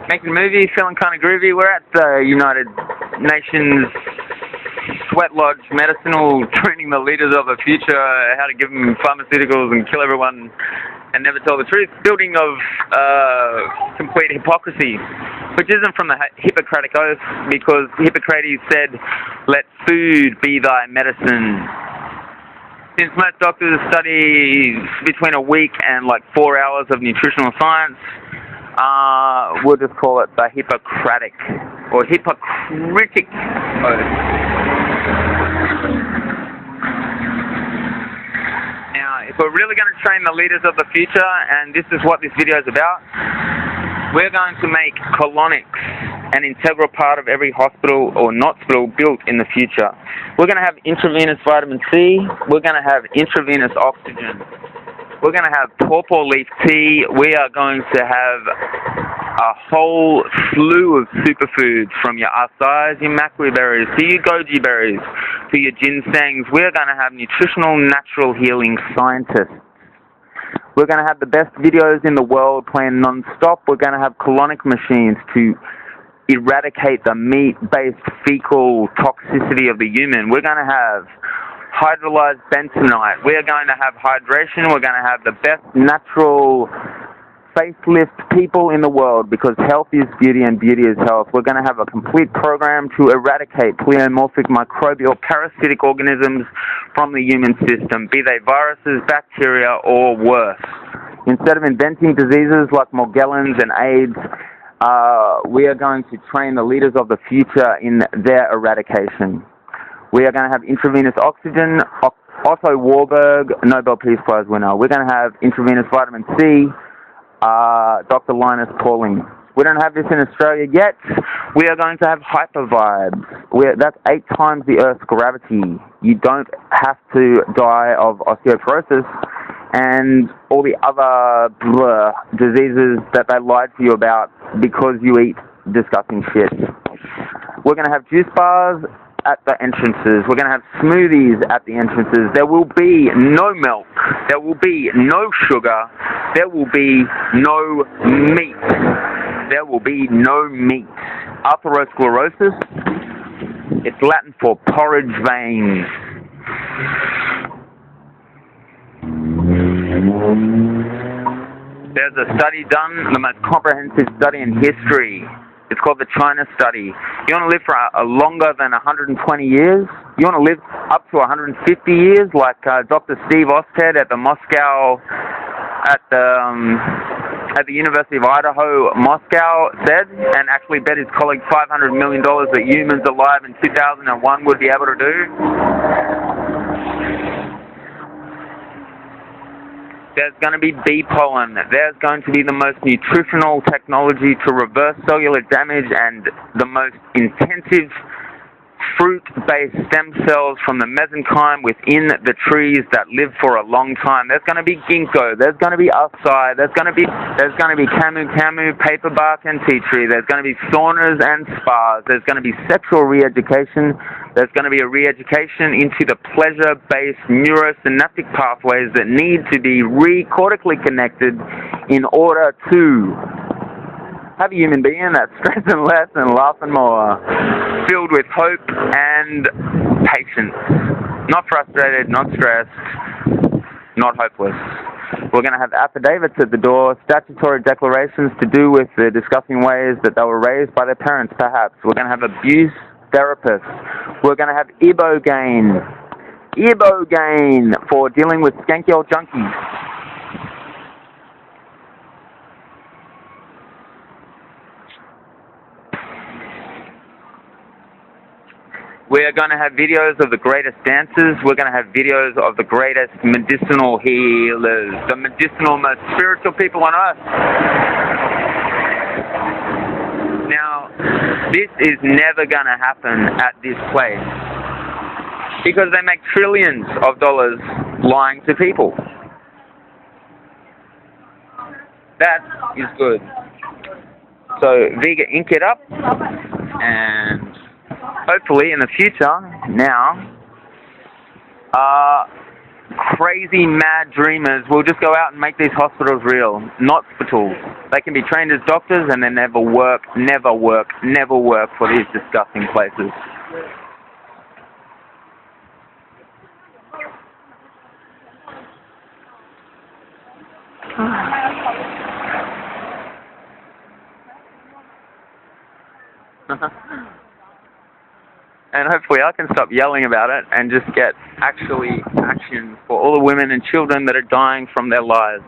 Making a movie, feeling kind of groovy. We're at the United Nations Sweat Lodge medicinal, training the leaders of the future, how to give them pharmaceuticals and kill everyone and never tell the truth. Building of complete hypocrisy, which isn't from the Hippocratic Oath, because Hippocrates said, "Let food be thy medicine." Since most doctors study between a week and like 4 hours of nutritional science, we'll just call it the Hippocratic or Hippocratic Oath. Now, if we're really going to train the leaders of the future, and this is what this video is about, we're going to make colonics an integral part of every hospital or Notspital built in the future. We're going to have intravenous vitamin C. We're going to have intravenous oxygen. We're going to have pawpaw leaf tea. We are going to have a whole slew of superfoods, from your acai, your macquarie berries, to your goji berries, to your ginsengs. We're going to have nutritional, natural healing scientists. We're going to have the best videos in the world playing non-stop. We're going to have colonic machines to eradicate the meat-based fecal toxicity of the human. We're going to have hydrolyzed bentonite. We're going to have hydration. We're going to have the best natural facelift people in the world, because health is beauty and beauty is health. We're going to have a complete program to eradicate pleomorphic microbial parasitic organisms from the human system, be they viruses, bacteria, or worse. Instead of inventing diseases like Morgellons and AIDS, we are going to train the leaders of the future in their eradication. We are going to have intravenous oxygen. Otto Warburg, Nobel Peace Prize winner. We're going to have intravenous vitamin C. Dr. Linus Pauling. We don't have this in Australia yet. We are going to have hypervibes. That's 8 times the Earth's gravity. You don't have to die of osteoporosis and all the other diseases that they lied to you about because you eat disgusting shit. We're going to have juice bars at the entrances. We're going to have smoothies at the entrances. There will be no milk. There will be no sugar. There will be no meat. There will be no meat. Atherosclerosis, it's Latin for porridge veins. There's a study done, the most comprehensive study in history. It's called the China Study. You want to live for longer than 120 years? You want to live up to 150 years, like Dr. Steve Osted at the University of Idaho, Moscow said, and actually bet his colleague $500 million that humans alive in 2001 would be able to do? There's going to be bee pollen. There's going to be the most nutritional technology to reverse cellular damage and the most intensive fruit-based stem cells from the mesenchyme within the trees that live for a long time. There's going to be ginkgo. There's going to be acai. There's going to be camu, paperbark, and tea tree. There's going to be saunas and spas. There's going to be sexual re-education. There's going to be a re-education into the pleasure-based neurosynaptic pathways that need to be cortically connected in order to have a human being that's stressing less and laughing more, filled with hope and patience. Not frustrated, not stressed, not hopeless. We're going to have affidavits at the door, statutory declarations to do with the disgusting ways that they were raised by their parents, perhaps. We're going to have abuse therapists. We're going to have ibogaine for dealing with skanky old junkies. We are going to have videos of the greatest dancers. We're going to have videos of the greatest medicinal healers, the medicinal, most spiritual people on earth. Now, this is never going to happen at this place because they make trillions of dollars lying to people. That is good. So, VegaInk it up, and hopefully in the future, now, crazy, mad dreamers will just go out and make these hospitals real. Notspitals. They can be trained as doctors and then never work for these disgusting places. And hopefully I can stop yelling about it and just get actually action for all the women and children that are dying from their lies.